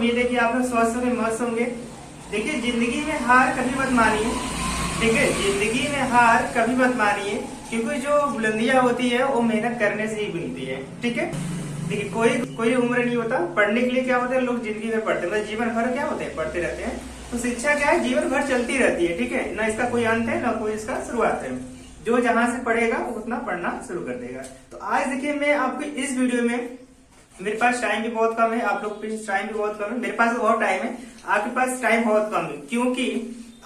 उम्मीद है कि आप लोग स्वस्थ होंगे, मस्त होंगे। देखिए, जिंदगी में हार कभी मत मानिए, ठीक है। जिंदगी में हार कभी मत मानिए, क्योंकि जो बुलंदियां होती है वो मेहनत करने से ही मिलती है, ठीक है। देखिए, कोई उम्र नहीं होता पढ़ने के लिए। क्या होता है, लोग जिंदगी में पढ़ते हैं, जीवन भर क्या होते हैं, पढ़ते रहते हैं। तो शिक्षा क्या है, जीवन भर चलती रहती है, ठीक है। ना इसका कोई अंत है, ना कोई इसका शुरुआत है। जो जहां से पढ़ेगा वो उतना पढ़ना शुरू कर देगा। तो आज देखिए, मैं आपको इस वीडियो में, मेरे पास टाइम भी बहुत कम है, आप लोग के पास टाइम भी बहुत कम है, मेरे पास बहुत टाइम है, आपके पास टाइम बहुत कम है, क्योंकि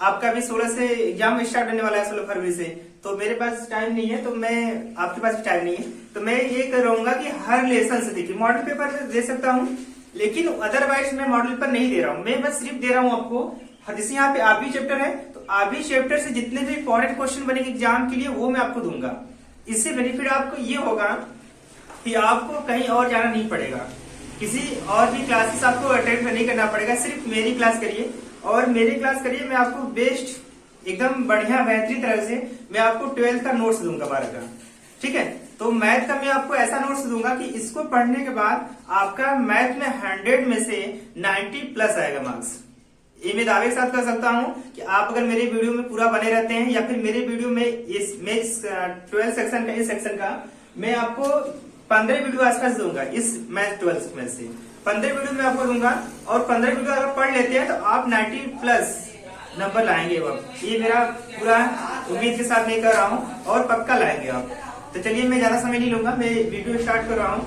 आपका भी 16 से एग्जाम स्टार्ट होने वाला है, 16 फरवरी से। तो मेरे पास टाइम नहीं है, तो मैं आपके पास भी टाइम नहीं है, तो मैं ये करूंगा कि हर लेसन से देखिए मॉडल पेपर दे सकता हूँ, लेकिन अदरवाइज मैं मॉडल पेपर नहीं दे रहा हूँ। मैं बस सिर्फ दे रहा हूँ आपको, जैसे यहाँ पे आबी चैप्टर है, तो आबी चैप्टर से जितने भी इंपॉर्टेंट क्वेश्चन बनेंगे एग्जाम के लिए, वो मैं आपको दूंगा। इससे बेनिफिट आपको ये होगा कि आपको कहीं और जाना नहीं पड़ेगा, किसी और भी क्लासेस आपको अटेंड नहीं करना पड़ेगा, सिर्फ मेरी क्लास करिए। और मेरी क्लास करिए, मैं आपको बेस्ट एकदम बढ़िया बेहतरीन तरह से मैं आपको 12th का नोट्स दूंगा 12 का, ठीक है। तो मैथ का मैं आपको ऐसा नोट्स दूंगा कि इसको पढ़ने के बाद आपका मैथ में 100 में से 90 प्लस आएगा मार्क्स। ये मैं दावे के साथ कर सकता हूं कि आप अगर मेरे वीडियो में पूरा बने रहते हैं, या फिर मेरे वीडियो में इस 12 सेक्शन का, इस सेक्शन का मैं आपको 15 वीडियो आसपास दूंगा। इस मैथ 12 में से 15 वीडियो मैं आपको दूंगा, और 15 वीडियो अगर पढ़ लेते हैं तो आप 90 प्लस नंबर लाएंगे। अब ये मेरा पूरा उम्मीद के साथ मैं कर रहा हूँ, और पक्का लाएंगे आप। तो चलिए, मैं ज्यादा समय नहीं लूंगा, मैं वीडियो स्टार्ट कर रहा हूँ,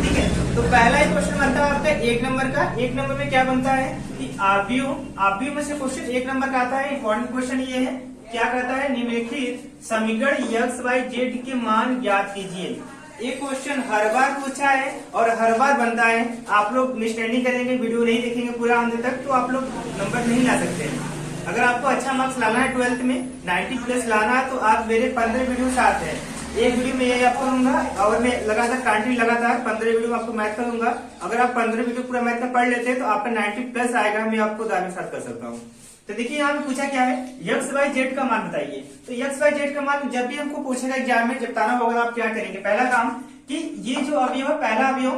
ठीक है। तो पहला ही क्वेश्चन बनता है आपका 1 नंबर का। 1 नंबर में क्या बनता है कि आव्यूह में से क्वेश्चन 1 नंबर का आता है। इंपॉर्टेंट क्वेश्चन ये है, क्या कहता है, निम्नलिखित समीकरण x, y, z के मान ज्ञात कीजिए। ये क्वेश्चन हर बार पूछा है और हर बार बनता है। आप लोग मिसअंडरस्टैंडिंग करेंगे, वीडियो नहीं देखेंगे पूरा अंत तक, तो आप लोग नंबर नहीं ला सकते हैं। अगर आपको अच्छा मार्क्स लाना है 12th में 90 प्लस लाना है, तो आप मेरे 15 वीडियो साथ हैं। एक वीडियो में ये आपको दूंगा, और मैं लगातार कंटिन्यू लगातार 15 वीडियो आपको मैथ का दूंगा। अगर आप 15 वीडियो पूरा मैथ का पढ़ लेते हैं तो आपका 90 प्लस आएगा, मैं आपको दावे के साथ कर सकता हूँ। तो देखिए, यहाँ पे पूछा क्या है, x, y, z का मान बताइए। तो x, y, z का मान जब भी हमको पूछेगा एग्जाम में, जब बताना होगा, आप क्या करेंगे, पहला काम कि ये जो अवयव है, पहला अवयव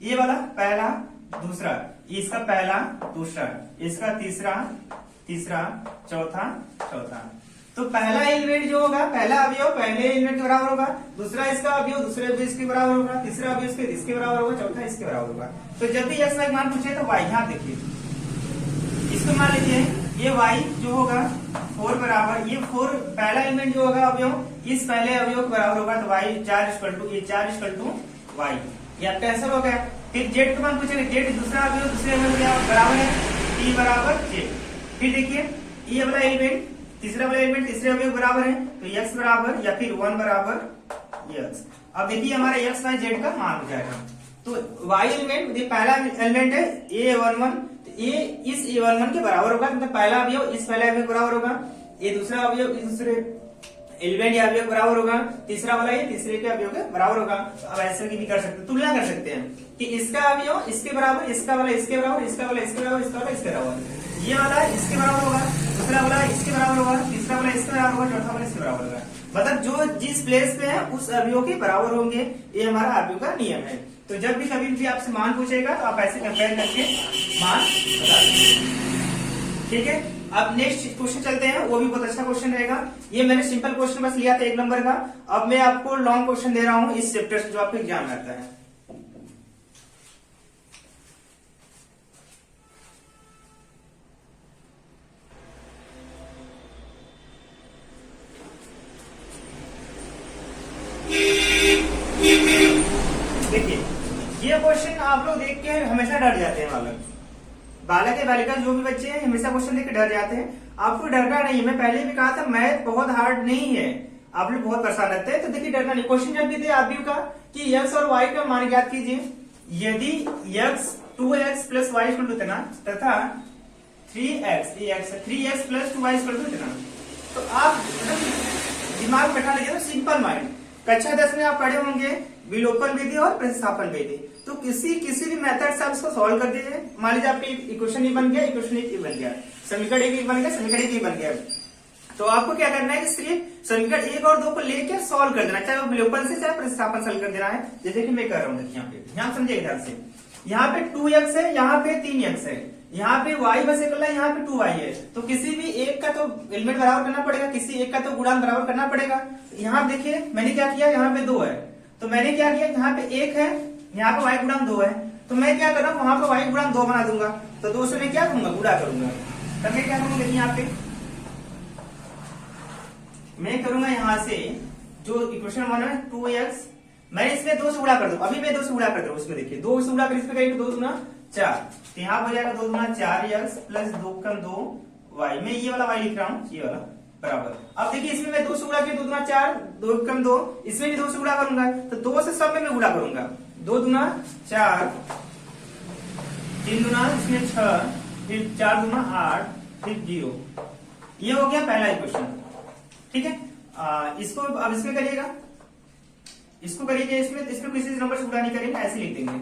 ये वाला, पहला दूसरा, इसका पहला दूसरा, इसका तीसरा चौथा। तो पहला एलिमेंट जो होगा, पहला अवयव पहले एलिमेंट के बराबर होगा, दूसरा इसका अवयव दूसरे अवयव इसके बराबर होगा, तीसरा अवयव इसके बराबर होगा, चौथा इसके बराबर होगा। तो जब भी x, y मान पूछे तो y, यहाँ देखिए, इसको मान लीजिए ये y जो होगा 4 बराबर, ये 4 पहला एलिमेंट जो होगा अवयव, इस पहले अवयव के बराबर होगा, तो y 4 इक्वल टू y, ये आपका आंसर हो गया। फिर z का मान पूछेंगे, z दूसरा अवयव दूसरे अवयव के बराबर है, t बराबर z। फिर देखिए, ये वाला एलिमेंट तीसरा वाला एलिमेंट तीसरे अवयव बराबर है, तो x बराबर या फिर 1 बराबर x। अब देखिए, हमारा x, y, z का मान हो जाएगा। तो y एलिमेंट, पहला एलिमेंट है a11, ये इस a11 के बराबर होगा, मतलब पहला अवयव इस पहले अवयव बराबर होगा, ये दूसरा अवयव इस दूसरे एलिमेंट या अवयव बराबर होगा, तीसरा वाला ये तीसरे के अवयव के बराबर होगा। तो अब ऐसे भी कर सकते हैं, तुलना कर सकते हैं कि इसका अवयव इसके बराबर, इसका वाला इसके बराबर, इसका वाला इसके बराबर, इसका वाला इसके बराबर, ये वाला इसके बराबर होगा, दूसरा वाला इसके बराबर होगा, तीसरा वाला इसके बराबर होगा, चौथा वाला इसके बराबर होगा। मतलब जो जिस प्लेस पे है उस अवयव के बराबर होंगे, ये हमारा अवयव का नियम है। तो जब भी कभी भी आपसे मान पूछेगा तो आप ऐसे कंपेयर करके मान बता दीजिए, ठीक है। अब नेक्स्ट क्वेश्चन चलते हैं, वो भी बहुत अच्छा क्वेश्चन रहेगा। ये मैंने सिंपल क्वेश्चन बस लिया था 1 नंबर का। अब मैं आपको लॉन्ग क्वेश्चन दे रहा हूं इस चैप्टर से, जो आपको एग्जाम में आता है। देखिए, ये क्वेश्चन आप लोग देख के हमेशा डर जाते हैं। बालक या बालिका जो भी बच्चे हैं, हमेशा क्वेश्चन देख के डर जाते हैं। आपको डरना नहीं है, मैं पहले भी कहा था मैथ बहुत हार्ड नहीं है, आप लोग बहुत परेशान रहते हैं। तो देखिए, डरना नहीं। क्वेश्चन जब भी थे आव्यूह का कि x और y का मान ज्ञात कीजिए। यदि x 2x plus y equal to इतना तथा 3x plus 2y equal to इतना, तो आप दिमाग बैठा लीजिए, सिंपल माइंड। कक्षा 10 में आप पढ़े होंगे विलोपन विधि और प्रतिस्थापन विधि। तो किसी भी मेथड से आप इसको सॉल्व कर दीजिए। मान लीजिए आपके इक्वेशन ही बन गया, इक्वेशन एक बन गया, समीकरण एक बन गया, समीकरण एक बन गया। तो आपको क्या करना है कि सिर्फ समीकरण 1 और 2 को लेकर सॉल्व कर देना, चाहे वो विलोपन से चाहे प्रतिस्थापन सॉल्व कर देना है, जैसे कि मैं कर रहा हूँ। यहाँ पे ध्यान समझिए ध्यान से। यहाँ पे 2x है, यहाँ पे 3x है, यहाँ पे y बस इक्वल है, यहाँ पे 2y है। तो किसी भी एक का तो एलिमेंट बराबर करना पड़ेगा, किसी एक का तो गुणांक बराबर करना पड़ेगा। यहाँ देखिए मैंने क्या किया, यहाँ पे 2 है तो मैंने क्या किया, यहाँ पे 1 है, यहाँ पे y गुणांक 2 है, तो मैं क्या कर रहा हूँ, वहां पे y गुणांक 2 बना दूंगा। तो 2 से मैं क्या करूंगा, गुणा करूंगा। तब मैं क्या करूंगा, देखिए यहाँ पे मैं करूंगा यहाँ से जो इक्वेशन 1 है 2x, मैं इसमें 2 से गुणा कर दूं, अभी मैं 2 से गुणा कर दूं, उसमें देखिए 2 से गुणा कर इसमें करेंगे 2 गुना 4, तो यहाँ हो जाएगा 2 गुना 4x प्लस 2 कम 2y। मैं ये वाला y लिख रहा हूँ, ये वाला बराबर। अब देखिए इसमें मैं 2 से गुणा किया, 2 गुना 4, 2 कम 2, इसमें भी 2 से गुणा करूंगा, तो 2 से सब में मैं गुणा करूंगा। 2 गुना 4, 3 गुना इसमें 6, फिर 4 गुना 8, फिर 0। ये हो गया पहला इक्वेशन, ठीक है। इसको अब इसमें करिएगा, इसको करिए, इसमें किसी नंबर से गुणा नहीं करेंगे, ऐसे लिख देंगे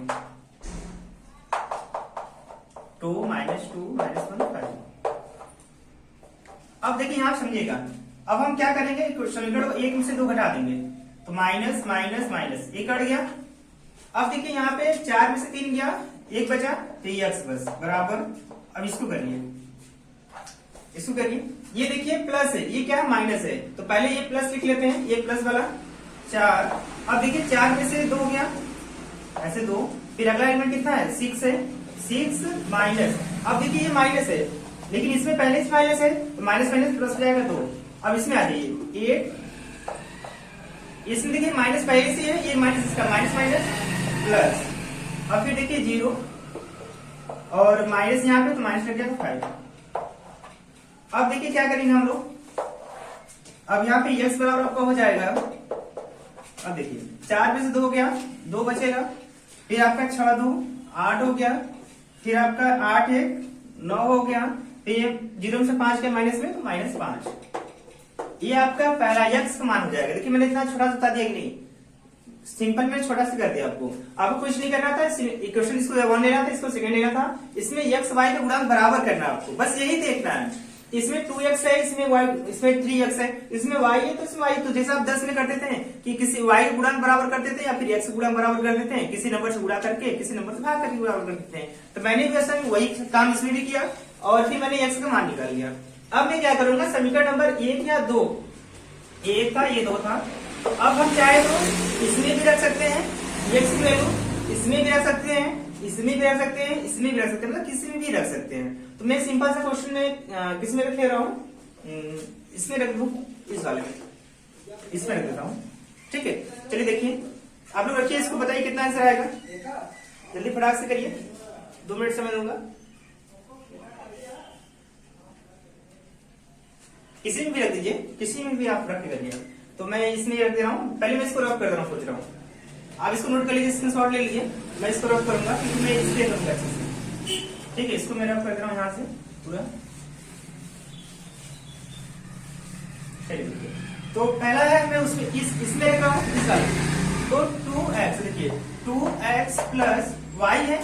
2 माइनस 2 माइनस 1 5। अब देखिए यहाँ समझिएगा, अब हम क्या करेंगे, समीकरण को 1 में से 2 घटा देंगे, तो माइनस माइनस माइनस 1 कट गया। अब देखिए यहाँ पे 4 में से 3 गया, 1 बचा, तो ये x बस बराबर। अब इसको करिए, इसको करिए, ये देखिए प्लस है, ये क्या है, माइनस है, तो पहले ये प्लस लिख लेते हैं, ये प्लस वाला 4। अब देखिए 4 में से 2 गया, ऐसे 2, फिर अगला एलिमेंट कितना है, 6 है, 6 माइनस। अब देखिए ये माइनस है, लेकिन इसमें पहले से माइनस है, तो माइनस माइनस प्लस हो जाएगा 2। अब इसमें आ जाइए 8, इसमें देखिए माइनस पहले से है, ये माइनस इसका माइनस माइनस प्लस। अब फिर देखिए 0 और माइनस यहाँ पे, तो माइनस लग जाएगा 5। अब देखिए क्या करेंगे हम लोग, अब यहाँ पे x बराबर आपका हो जाएगा, अब देखिए 4 में से 2 हो गया, 2 बचेगा, फिर आपका 6 2 8 हो गया, फिर आपका 8 1 9 हो गया, फिर ये 0 में से 5 के माइनस में, तो माइनस 5। ये आपका पहला x का मान हो जाएगा। देखिए मैंने इतना छोटा सा बता दिया कि नहीं, सिंपल में छोटा सा कर दिया आपको कुछ नहीं करना था, इक्वेशन इसको 1 लेना था, इसको सेकंड लेना था, इसमें x y का गुणांक बराबर करना है आपको, बस यही देखना है। इसमें 2x है, इसमें y, इसमें 3x है, इसमें y है, तो इसमें y, तो जैसे आप 10 में कर देते हैं कि किसी y का गुणांक बराबर कर देते हैं, या फिर x का गुणांक बराबर कर देते हैं, किसी नंबर से गुणा करके, किसी नंबर से भाग करके बराबर कर देते हैं। तो मैंने भी ऐसा वही काम इसमें भी किया, और फिर मैंने x का मान निकाल लिया। अब मैं क्या करूंगा, समीकरण नंबर 1 या 2, 1 था, ये 2 था, अब हम चाहे तो इसमें भी रख सकते हैं x की वैल्यू, इसमें भी रख सकते हैं, इसमें भी रख सकते हैं, इसमें भी रख सकते हैं, मतलब किसी में भी रख सकते हैं। तो मैं सिंपल सा क्वेश्चन में किस में रख ले रहा हूँ, इसमें रख दूं, इस वाले में, इसमें रख देता हूँ, ठीक है। चलिए देखिए, आप लोग रखिए, इसको बताइए कितना आंसर आएगा, जल्दी फटाक से करिए, 2 मिनट समय दूंगा। किसी में भी रख दीजिए, किसी में भी आप रख के करिए। तो मैं इसमें रख दे रहा हूँ, पहले मैं इसको रफ कर दे रहा हूँ, सोच रहा हूँ, आप इसको नोट कर लीजिए, स्क्रीनशॉट ले लीजिए, मैं इसको रफ करूंगा क्योंकि मैं इसलिए करूंगा अच्छे से, ठीक है। इसको मैं रफ कर दे रहा हूँ यहाँ से पूरा, चलिए। तो पहला है, मैं उसमें इसमें रख रहा हूँ, इस वाले, तो 2x, देखिए 2x प्लस y है,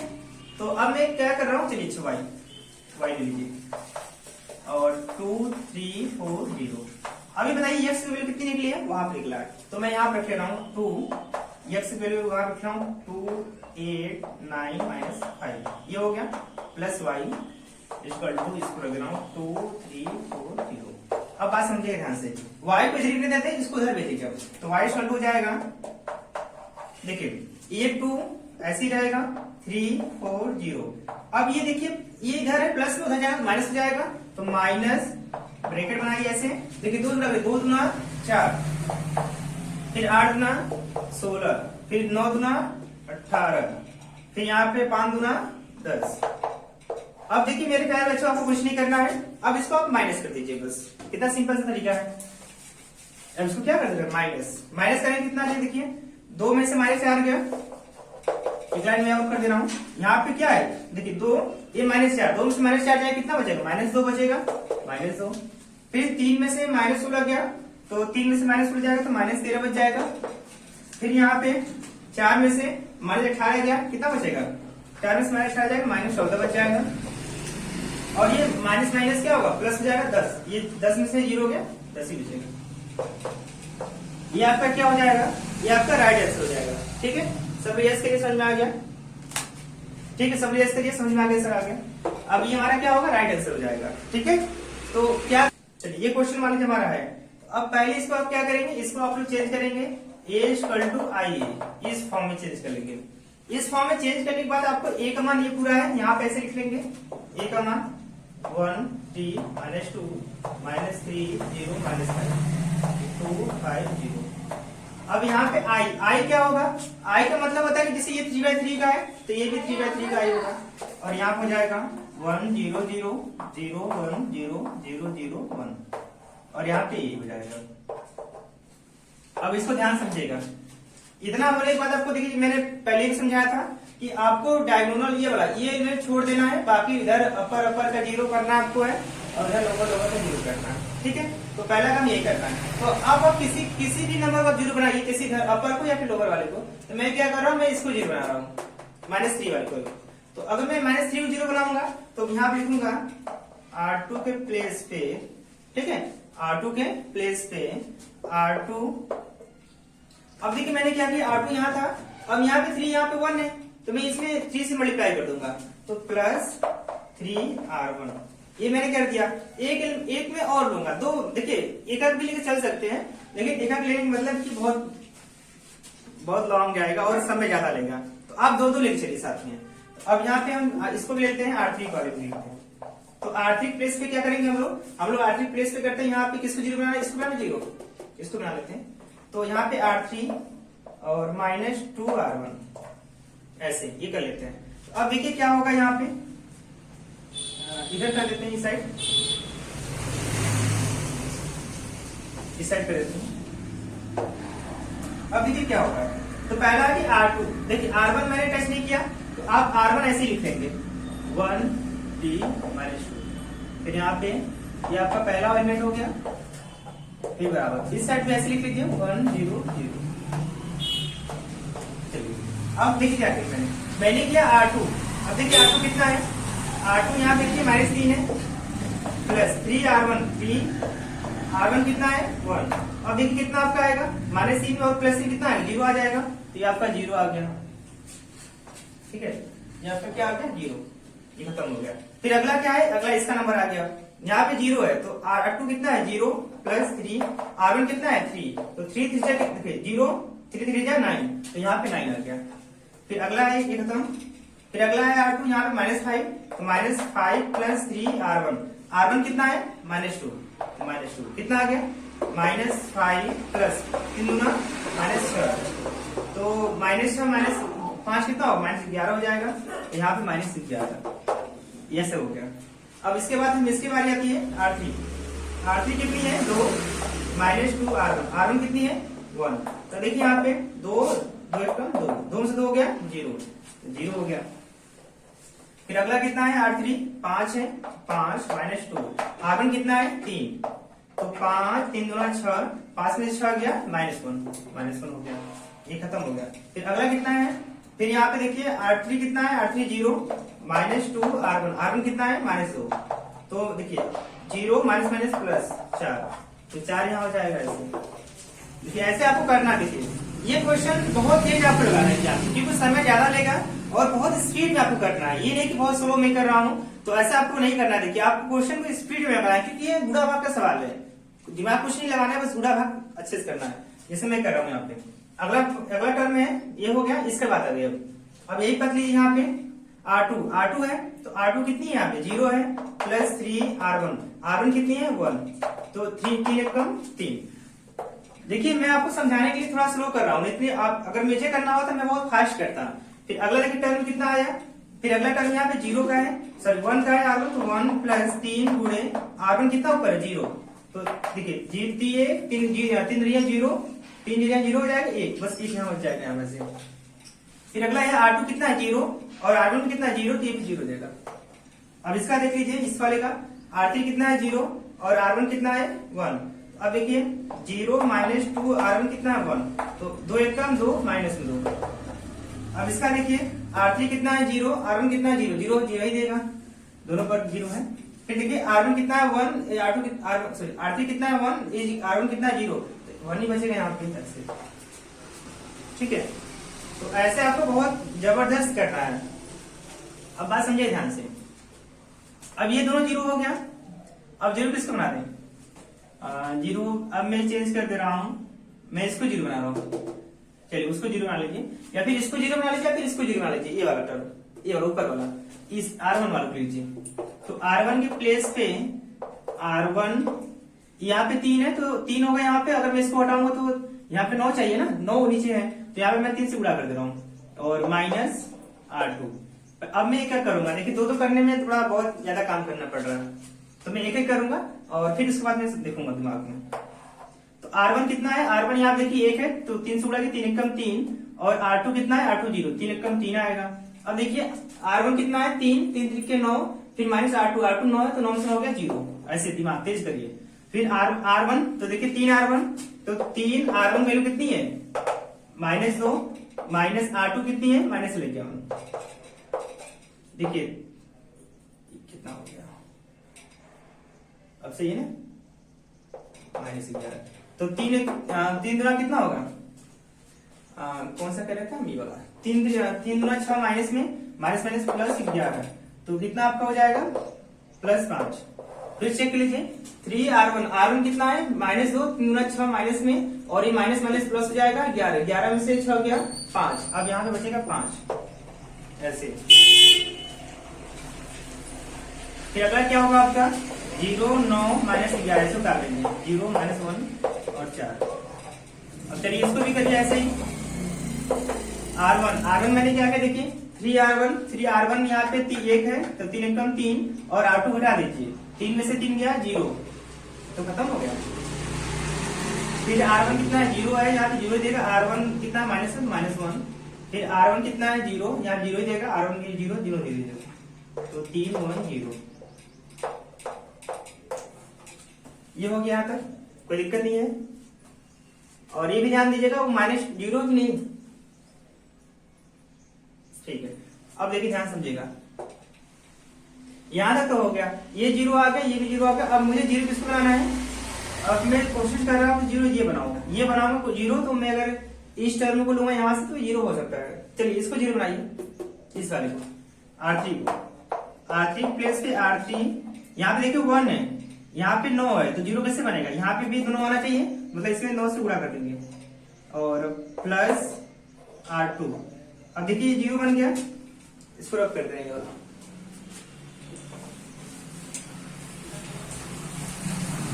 तो अब मैं क्या कर रहा हूँ, चलिए y ले लीजिए, और 2 3 4 0। अभी बताइए x की वैल्यू कितनी निकली है, वहां पर निकला है, तो मैं यहाँ पर रख ले रहा हूँ 2, x की वैल्यू वहां रख रहा हूँ 2 8 9 माइनस 5, ये हो गया, प्लस y इक्वल टू, इसको रख रहा हूँ 2 3 4 0। अब बात समझिए ध्यान से, y को इधर देते हैं, इसको उधर भेजिए, तो y इक्वल टू हो जाएगा, देखिए ये 2 ऐसे ही रहेगा, 3 4 0। अब ये देखिए, ये इधर है, प्लस में उधर जाएगा, माइनस हो जाएगा, तो माइनस ब्रैकेट बनाइए ऐसे, देखिए 2 गुना 4, फिर 8 गुना 16, फिर 9 गुना 18, फिर यहाँ पे 5 गुना 10। अब देखिए मेरे प्यारे बच्चों, आपको कुछ नहीं करना है, अब इसको आप माइनस कर दीजिए, बस कितना सिंपल सा तरीका है। अब इसको क्या कर देगा, माइनस करेंगे कितना है, देखिए 2 में से माइनस 4 गया, इधर मैं और कर दे रहा हूँ, यहाँ पे क्या है, देखिए 2, ये -4, 2 में से -4 जाए कितना बचेगा, -2 बचेगा, -2। फिर 3 में से -16 गया, तो 3 में से -16 जाएगा, तो -13 बच जाएगा। फिर यहाँ पे 4 में से -18 गया, कितना बचेगा, 4 में से -18 जाएगा, -14 बच जाएगा। और ये माइनस माइनस क्या होगा, प्लस हो जाएगा 10, ये 10 में से 0 गया, 10 ही बचेगा। ये आपका क्या हो जाएगा, ये आपका राइट आंसर हो जाएगा, ठीक है। सब यस के लिए समझ में आ गया, ठीक है, सब रियलाइज करिए, समझ में आ गया सर? आ गया। अब ये हमारा क्या होगा, राइट आंसर हो जाएगा। ठीक है, तो क्या, चलिए ये क्वेश्चन मान लीजिए हमारा है। तो अब पहले इसको आप क्या करेंगे, इसको आप लोग चेंज करेंगे a इक्वल टू आई ए, इस फॉर्म में चेंज कर लेंगे। इस फॉर्म में चेंज करने के बाद आपको a का मान ये पूरा है, यहाँ पे ऐसे लिख लेंगे a का मान 1 3 -2 -3 0 -5 2 5 0। अब यहाँ पे i क्या होगा, i का मतलब होता है कि जैसे ये 3/3 का है तो ये भी 3/3 का ही होगा, और यहाँ पे हो जाएगा 1 0 0 0 1 0 0 0 1, और यहाँ पे ये हो जाएगा। अब इसको ध्यान समझिएगा। इतना होने के बाद आपको देखिए, मैंने पहले भी समझाया था कि आपको डायगोनल ये वाला ये इन्हें छोड़ देना है, बाकी इधर अपर का 0 करना आपको है, और इधर लोअर का 0 करना है। ठीक है, तो पहला काम यही करना है। तो अब आप किसी भी नंबर का 0 बनाइए, किसी अपर को या फिर लोअर वाले को। तो मैं क्या कर रहा हूँ, मैं इसको 0 बना रहा हूँ, -3 वाले को। तो अगर मैं -3 को 0 बनाऊंगा तो यहाँ पे लिखूंगा R2 के प्लेस पे, ठीक है, R2 के प्लेस पे R2। अब देखिए मैंने क्या किया, R2 यहाँ था, अब यहाँ पे 3 यहाँ पे 1 है, तो मैं इसमें 3 से मल्टीप्लाई कर दूंगा, तो +3R1। ये मैंने क्या किया, एक में और लूंगा, दो देखिए एक भी लेके चल सकते हैं, लेकिन एक लेने का मतलब कि बहुत लॉन्ग जाएगा और समय ज्यादा लेगा, तो आप दो लेके चलिए साथ में। तो अब यहाँ पे हम इसको भी लेते हैं, R3 को भी लेते हैं। तो R3 प्लेस पे क्या करेंगे हम लोग R3 प्लेस पे करते हैं, यहाँ पे किसको 0 बनाना है, इसको बनाना 0, इसको बना लेते हैं। तो यहाँ पे R3 और -2R1 ऐसे ये कर लेते हैं। तो अब देखिए क्या होगा, यहाँ पे इधर कर देते हैं, इस साइड कर देते हैं। अब देखिए क्या होगा, तो पहला है कि R2, देखिए R1 मैंने टच नहीं किया, तो आप R1 ऐसे लिख लेंगे 1 3 -2, फिर यहाँ पे ये आपका पहला एलिमेंट हो गया, फिर बराबर इस साइड पे ऐसे लिख लीजिए 1 0 0। चलिए अब देखिए क्या किया मैंने किया R2। अब देखिए R2 कितना है, R2 यहाँ देखिए -3 है, प्लस 3R1 3R1 कितना है 1। अब देखिए कितना आपका आएगा, -3 और +3 कितना है 0 आ जाएगा, तो ये आपका 0 आ गया। ठीक है, ये आपका क्या आ गया 0, ये खत्म हो गया। फिर अगला क्या है, अगला इसका नंबर आ गया, यहाँ पे 0 है, तो R2 कितना है 0 + 3R1 कितना है 3, तो 3 3 देखिए 0 3 3 9, तो यहाँ पे 9 आ गया। फिर अगला है ये खत्म। फिर अगला है R2, यहाँ पे -5, तो -5 + 3R1 कितना है -2 कितना आ गया, -5 + 3 दूना -6, तो -5 कितना होगा -11 हो जाएगा, तो यहाँ पे -11 ऐसे हो गया। अब इसके बाद हम इसकी बारी आती है R3 कितनी है 2 -2R1 कितनी है 1, तो देखिए यहाँ पे 2 2 से 2 हो गया 0 हो गया। फिर अगला कितना है R3 5 है, 5 -2R1 कितना है 3, तो 5 3 दूना 6, 5 में 6 गया -1 हो गया, ये खत्म हो गया। फिर अगला कितना है, फिर यहाँ पे देखिए R3 कितना है, R3 0 -2R1 कितना है -2, तो देखिए 0 +4, तो 4 यहाँ हो जाएगा ऐसे। देखिए ऐसे आपको करना, देखिए ये क्वेश्चन बहुत तेज आपको लगाना है क्योंकि समय ज्यादा लेगा और बहुत स्पीड में आपको करना है, ये नहीं कि बहुत स्लो में कर रहा हूँ, तो ऐसा आपको नहीं करना है। देखिए आपको क्वेश्चन को स्पीड में करना है, क्योंकि ये बूढ़ा भाग का सवाल है, दिमाग कुछ नहीं लगाना है, बस बूढ़ा भाग अच्छे से करना है, जैसे मैं कर रहा हूँ यहाँ पे। अगला टर्म है ये हो गया, इसका बात आ गई। अब यही पता लीजिए यहाँ पे R2 है, तो R2 कितनी है यहाँ पे 0 है, + 3R1 कितनी है 1, तो 3 कम 3। देखिए मैं आपको समझाने के लिए थोड़ा स्लो कर रहा हूँ, इसलिए आप अगर मुझे करना होता मैं बहुत फास्ट करता। फिर अगला देखिए टर्म कितना आया, फिर अगला टर्म यहाँ पे 0 का है, सॉरी 1 का है R1, तो 1 + 3 गुणे R1 कितना ऊपर है 0, तो देखिए 3 3 0 3 0 हो जाएगा 1, बस 1 यहाँ हो जाएगा यहाँ से। फिर अगला है R2 कितना है 0 और R1 कितना है 0, तो ये भी 0 देगा। अब इसका देख लीजिए, इस वाले का R3 कितना है 0 और R1 कितना है 1। अब देखिए 0 -2R1 कितना है 1, तो 2 1 कम 2 -2। अब इसका देखिए R3 कितना है 0, R1 कितना है 0 ही देगा, दोनों पर 0 है। फिर देखिए R1 कितना है 1, R3 कितना है 1, R1 कितना है 0, 1 ही बचेगा यहाँ पे ऐसे। ठीक है, तो ऐसे आपको बहुत जबरदस्त करना है। अब बात समझिए ध्यान से। अब ये दोनों जीरो हो गया। अब जीरो किसको बना दें? जीरो। अब मैं चेंज कर दे रहा हूं, मैं इसको जीरो बना रहा हूं। चलिए उसको जीरो बना लीजिए, या फिर इसको जीरो बना लीजिए, या फिर इसको जीरो बना लीजिए। ये वाला टर्म, ये वाला ऊपर वाला, इस R1 वाला लीजिए। तो R1 के प्लेस पे R1, यहाँ पे 3 है तो 3 होगा यहाँ पे। अगर मैं इसको हटाऊंगा तो यहाँ पे 9 चाहिए ना, 9 नीचे है, तो यहाँ पे मैं 3 से गुणा कर दे रहा हूँ और माइनस R2। अब मैं क्या करूंगा, देखिए दो करने में थोड़ा बहुत ज्यादा काम करना पड़ रहा है, तो मैं एक एक करूंगा और फिर उसके बाद में देखूंगा दिमाग में। तो R1 कितना है? R1 यहाँ देखिए 1 है, तो 3 से गुणा के 3 एकम 3, और R2 कितना है? R2 0, 3 एकम 3 आएगा। अब देखिए R1 कितना है? 3, 3 3 के 9, फिर माइनस R2, R2 9 है तो 9 से हो गया 0। ऐसे दिमाग तेज करिए। फिर R1, तो देखिए 3 R1, तो 3 R1 वैल्यू कितनी है? -2, माइनस R2 कितनी है? -11। देखिए कितना हो गया, अब सही है ना, -11। तो 3 गुना कितना होगा? कौन सा कर रहे थे हम? ये वाला 3 गुना 6, माइनस में माइनस माइनस प्लस 11, तो कितना आपका हो जाएगा? +5। फिर चेक कर लीजिए 3R1 कितना है? -2, 3 गुना 6 माइनस में, और ये माइनस माइनस प्लस हो जाएगा 11, 11 में से 6 गया 5। अब यहाँ पे बचेगा 5 ऐसे। फिर अगला क्या होगा आपका? 0, 9, -11 इसको कर लेंगे, 0, -1 और 4। अब चलिए इसको भी करिए ऐसे ही। R1 मैंने क्या किया देखिए, 3R1 यहाँ पे 1 है, तो 3 एकम 3, और R2 घटा दीजिए, 3 में से 3 गया 0, तो खत्म हो गया। फिर R1 कितना है? 0 है, यहाँ पे 0 देगा। R1 कितना है? -1। फिर R1 कितना है? 0, यहाँ 0 देगा। R1 की 0 0 दे दीजिएगा, तो 3 1 0। ये हो गया यहाँ तक, कोई दिक्कत नहीं है। और ये भी ध्यान दीजिएगा वो -0 भी नहीं, ठीक है। अब देखिए ध्यान समझिएगा, यहां तक तो हो गया, ये 0 आ गया, ये भी 0 आ गया। अब मुझे 0 किसको बनाना है? अब मैं कोशिश कर रहा हूँ 0 ये बनाऊंगा, ये बनाऊंगा 0, तो मैं अगर इस टर्म को लूंगा यहां से तो 0 हो सकता है। चलिए इसको 0 बनाइए, इस वाले को, R3 को। R3 प्लेस पे R3, यहाँ पे देखिए 1 है, यहाँ पे 9 है, तो 0 कैसे बनेगा? यहाँ पे भी 2 आना चाहिए, मतलब इसमें 9 से गुणा कर देंगे, और प्लस R2। अब देखिए 0 बन गया, इसको रब कर देंगे।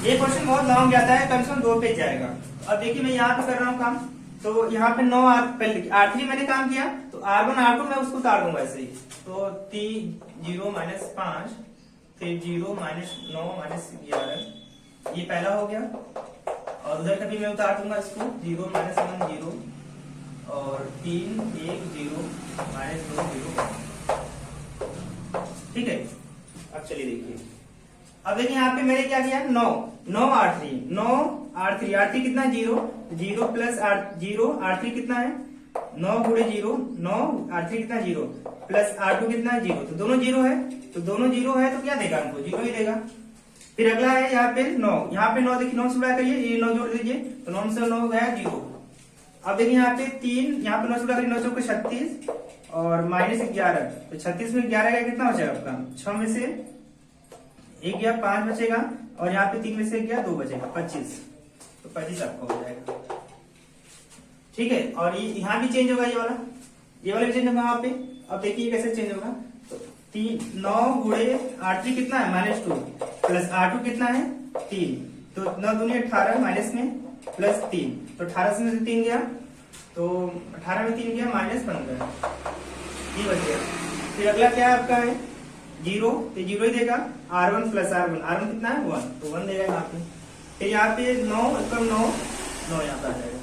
ये क्वेश्चन बहुत लॉन्ग जाता है, कम से कम 2 पेज जाएगा। अब देखिए मैं यहाँ पे कर रहा हूँ काम, तो यहाँ पे 9 R3 मैंने काम किया, तो R1 R2 मैं उसको उतार दूंगा ऐसे ही। तो 0 -5, फिर 0 -9 -11, ये पहला हो गया। और उधर कभी मैं उतार दूंगा इसको, 0 -1 0, और 3 1 0 -2 0। ठीक है। अब चलिए देखिए, अब देखिए यहाँ पे मैंने क्या किया, 9 R3 कितना है? 0 प्लस 0, R3 कितना है? 9 गुणे 0, 9 R3 कितना? 0 प्लस R2 कितना है? 0, तो दोनों 0 है, तो दोनों 0 है तो क्या देगा हमको? 0 ही देगा। फिर अगला है यहाँ पे 9, यहाँ पे 9 देखिए 9 से गुणा करिए, ये 9 जोड़ दीजिए, तो 9 से 9 गया 0। अब देखिए यहाँ पे 3, यहाँ पे 9 से गुणा करिए, 9 चौके 36, और -11, तो 36 में 11 का कितना बचेगा आपका? 6 में से 1 गया, 5 बचेगा, और यहाँ पे 3 में से गया 2 बचेगा, 25, तो 25 आपका हो जाएगा। ठीक है। और ये यहाँ भी चेंज होगा, ये वाला भी चेंज होगा यहाँ पे। अब देखिए कैसे चेंज होगा, तो 9 गुणे R3 कितना है? -2, प्लस R2 कितना है? 3, तो 9 दूनी 18, माइनस में प्लस 3, तो 18 में से 3 गया, तो 18 में 3 गया, -15, ये बच गया। फिर अगला क्या आपका है? 0, तो 0 ही देगा। R1 प्लस R1 कितना है? 1, तो 1 देगा यहाँ पे। फिर यहाँ पे 9 यहाँ पे आ जाएगा।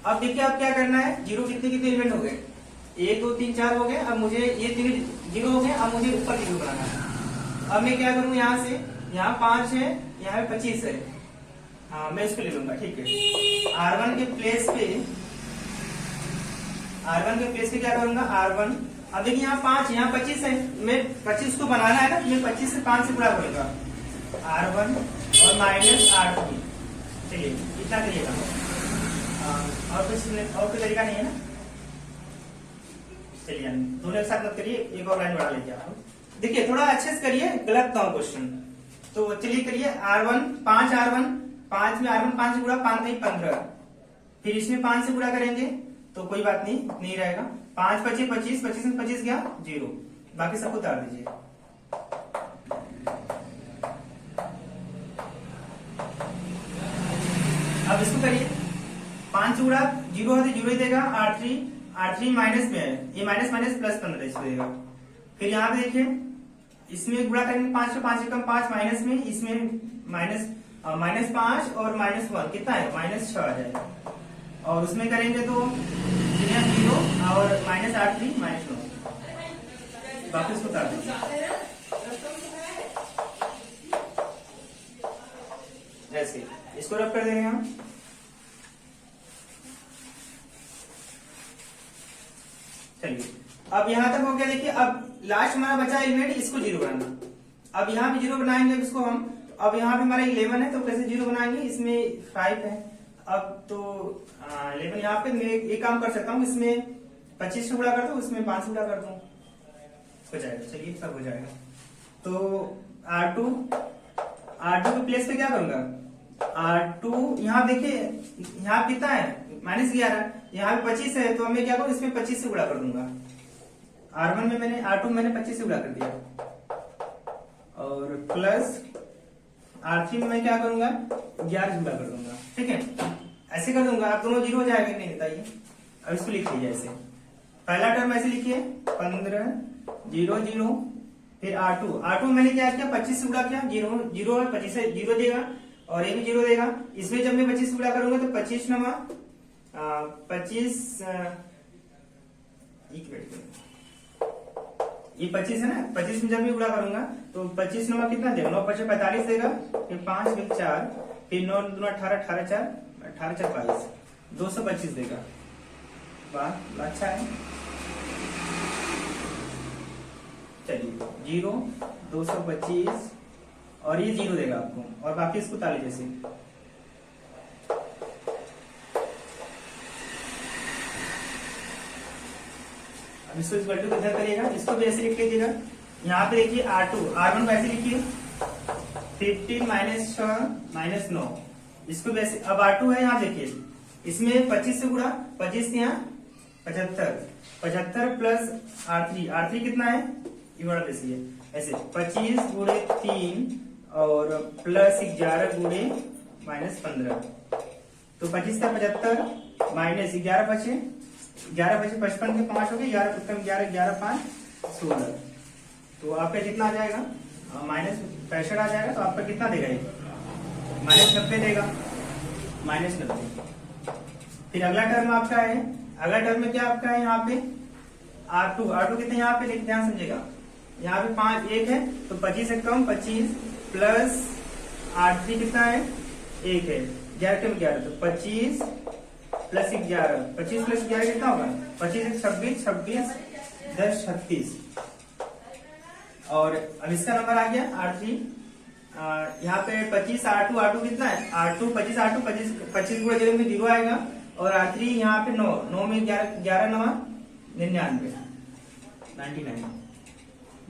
अब देखिए आप क्या करना है, 0 कितने एलिमेंट हो गए? 1 2 3 4 हो गए। अब मुझे ये 0 हो गए, अब मुझे ऊपर 0 बनाना है। अब मैं क्या करूँ, यहाँ से यहाँ 5 है, यहाँ पे 25 है, हाँ मैं इसको ले लूंगा। ठीक है। R1 के प्लेस पे क्या करूंगा? R1, अब देखिए यहाँ 5 यहाँ 25 है, मैं 25 को बनाना है ना, तो मैं 25 से 5 से गुणा करूंगा, R1 और माइनस R2। चलिए इतना करिएगा, और कोई तरीका नहीं है ना। चलिए दोनों एक साथ मत करिए, एक और लाइन बढ़ा लीजिए आप। देखिए थोड़ा अच्छे से करिए, गलत ना हो क्वेश्चन। तो चलिए करिए R1 5 R1 5 में R1 5 गुणा 5 नहीं 15, फिर इसमें 5 से गुणा करेंगे तो कोई बात नहीं रहेगा। 5 25 25 25 में 25 गया 0, बाकी सबको उतार दीजिए। अब इसको करिए, 5 गुणा 0 है तो 0 ही देगा। R3 माइनस में है, ये माइनस माइनस प्लस 15 इसको देगा। फिर यहाँ पे देखिए इसमें गुणा करेंगे 5 से 5 से कम 5 माइनस में, इसमें माइनस 5 और -1 कितना है -6 आ जाएगा। और उसमें करेंगे तो 0 और -R3 -9, बाकी इसको उतार दीजिए जैसे। इसको रब कर देंगे हम। चलिए अब यहां तक हो गया। देखिए अब लास्ट हमारा बचा एलिमेंट, इसको 0 बनाना। अब यहाँ पे 0 बनाएंगे इसको हम। अब यहाँ पे हमारा 11 है तो कैसे 0 बनाएंगे, इसमें 5 है। अब तो 11 यहाँ पे मैं एक काम कर सकता हूँ, इसमें 25 से गुणा कर दूं, इसमें 5 से गुणा कर दूं, हो जाएगा। चलिए सब हो जाएगा। तो R2 के प्लेस पे क्या करूंगा, R2 यहाँ देखिए यहाँ कितना है -11, यहाँ पे 25 है तो मैं क्या करूँ, इसमें 25 से गुणा कर दूंगा। R1 में मैंने R2 मैंने 25 से गुणा कर दिया, और प्लस R3 में मैं क्या करूंगा 11 से गुणा कर दूंगा। ठीक है, ऐसे कर दूंगा। आप दोनों 0 हो जाएगा नहीं बताइए। अब इसको लिख लीजिए ऐसे, पहला टर्म ऐसे लिखिए 15 0 0, फिर R2 मैंने क्या किया 25 से गुणा किया, 0 और 25 से 0 देगा, और ये भी 0 देगा। इसमें जब मैं 25 से गुणा करूंगा तो 25 नमा 25 ये 25 है ना, 25 में जब मैं गुणा करूंगा तो 25 नमा कितना देगा 9 5 45 देगा, फिर 5 फिर 4 फिर 9 2 18 18 4 18 4 22 225 देगा। वाह अच्छा है। चलिए 0 225 और ये 0 देगा आपको, और बाकी इसको ताली जैसे। अब इसको इस वैल्यू को इधर करिएगा, इसको भी ऐसे लिख लीजिएगा। यहाँ पे देखिए R1 वैसे लिखिए 15 -6 -9, इसको भी ऐसे। अब R2 है यहाँ देखिए, इसमें 25 से गुणा 25 यहाँ 75 प्लस R3 कितना है ये बड़ा बेसिए ऐसे 25 गुणे 3 और प्लस 11 गुणे -15, तो 25 का 75 माइनस 11 बचे 55 के 5 हो गए, 11 11 5 16, तो आपका कितना आ जाएगा -65 आ जाएगा। तो आपका कितना देगा ये -90 देगा, -90। फिर अगला टर्म आपका है, अगला टर्म में क्या आपका है यहाँ पे R2 कितने यहाँ पे ध्यान समझेगा, यहाँ पे 5 1 है तो 25 से कम 25 प्लस R3 कितना है 1 है 11 के 11, तो 25 प्लस 11 25 प्लस 11 कितना होगा 25 26 26 10 36। और अब इसका नंबर आ गया R3, यहाँ पे 25 R2 कितना है R2 25 गुणा 0 में 0 आएगा, और R3 यहाँ पे 9 में 11 9 99 99,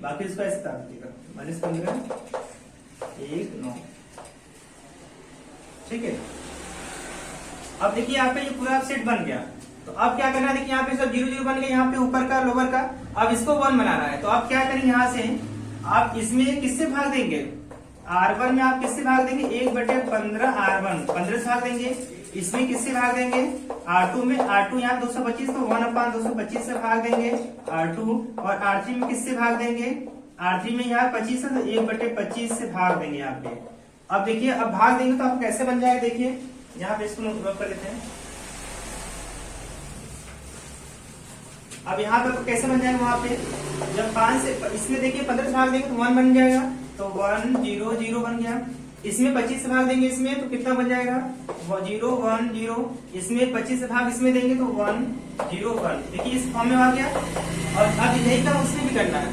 बाकी इसको ऐसे तार दीजिएगा -15 1 9। ठीक है, अब देखिए यहाँ पे ये पूरा सेट बन गया। तो अब क्या करना है, देखिए यहाँ पे सब 0 0 बन गए, यहाँ पे ऊपर का लोअर का। अब इसको 1 बनाना है, तो आप क्या करेंगे, यहाँ से आप इसमें किससे भाग देंगे R1 में आप किससे भाग देंगे 1/15 R1 15 से भाग देंगे। इसमें किससे भाग देंगे R2 में, R2 यहाँ 225 तो 1/225 से भाग देंगे R2, और R3 में किससे भाग देंगे R3 में यहाँ 25 है तो 1/25 से भाग देंगे यहाँ पे। अब देखिए अब भाग देंगे तो आपको कैसे बन जाएगा, देखिए यहाँ पे इसको नोट कर लेते हैं। अब यहाँ पे कैसे बन जाएगा, वहां पे जब 5 से इसमें देखिए 15 से भाग देंगे तो 1 बन जाएगा, तो 1 0 0 बन गया। इसमें 25 से भाग देंगे इसमें तो कितना बन जाएगा 0 1 0, इसमें 25 से भाग इसमें देंगे तो 1 0 1। देखिए इस फॉर्म में आ गया। और अब यही काम उसमें भी करना है,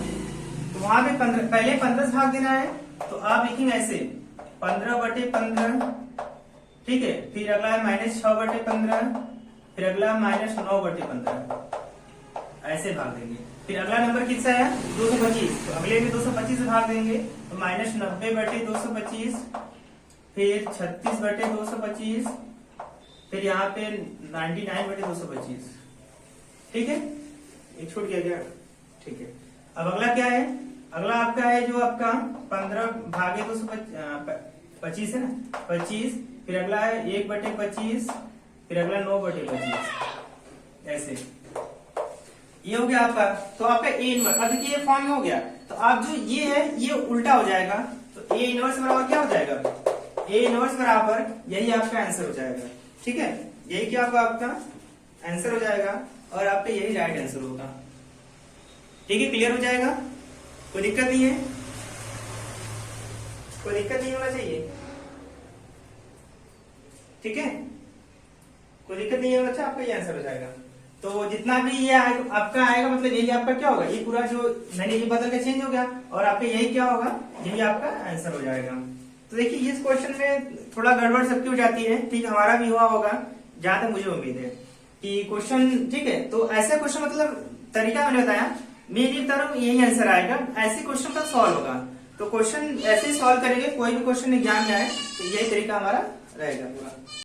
तो वहां पे पहले 15 से भाग देना है, तो आप लिखेंगे ऐसे 15/15। ठीक है, फिर अगला है -6/15, फिर अगला -9/15। ऐसे भाग देंगे। फिर अगला नंबर कितना है 225, तो अगले में 225 से भाग देंगे तो -90/225, फिर 36/225, फिर यहाँ पे 99/225। ठीक है, एक छूट गया क्या? ठीक है। अब अगला क्या है, अगला आपका है जो आपका 15/225 है ना, 25, फिर अगला है 1/25, फिर अगला 9/25, ऐसे ये हो गया आपका। तो आपका ए इनवर्स, अब देखिए ये फॉर्म में हो गया, तो आप जो ये है ये उल्टा हो जाएगा, तो ए इनवर्स बराबर क्या हो जाएगा, ए इनवर्स बराबर यही आपका आंसर हो जाएगा। ठीक है, यही क्या होगा आपका आंसर हो जाएगा, और आपका यही राइट आंसर होगा। ठीक है, क्लियर हो जाएगा, कोई दिक्कत नहीं है, कोई दिक्कत नहीं होना चाहिए। ठीक है, कोई दिक्कत नहीं होना चाहिए, आपका ये आंसर हो जाएगा। तो जितना भी ये आपका आएगा मतलब यही आपका क्या होगा, ये पूरा जो मैंने ये बदल के चेंज हो गया, और आपका यही क्या होगा, यही आपका आंसर हो जाएगा। तो देखिए इस क्वेश्चन में थोड़ा गड़बड़ सबकी हो जाती है, ठीक, हमारा भी हुआ होगा जहां तक मुझे उम्मीद है कि क्वेश्चन, ठीक है, तो ऐसा क्वेश्चन मतलब तरीका मैंने बताया, मैं ये बता रहा हूँ यही आंसर आएगा, ऐसे क्वेश्चन का सॉल्व होगा। तो क्वेश्चन ऐसे ही सॉल्व करेंगे, कोई भी क्वेश्चन एग्जाम में आए तो यही तरीका हमारा रहेगा पूरा।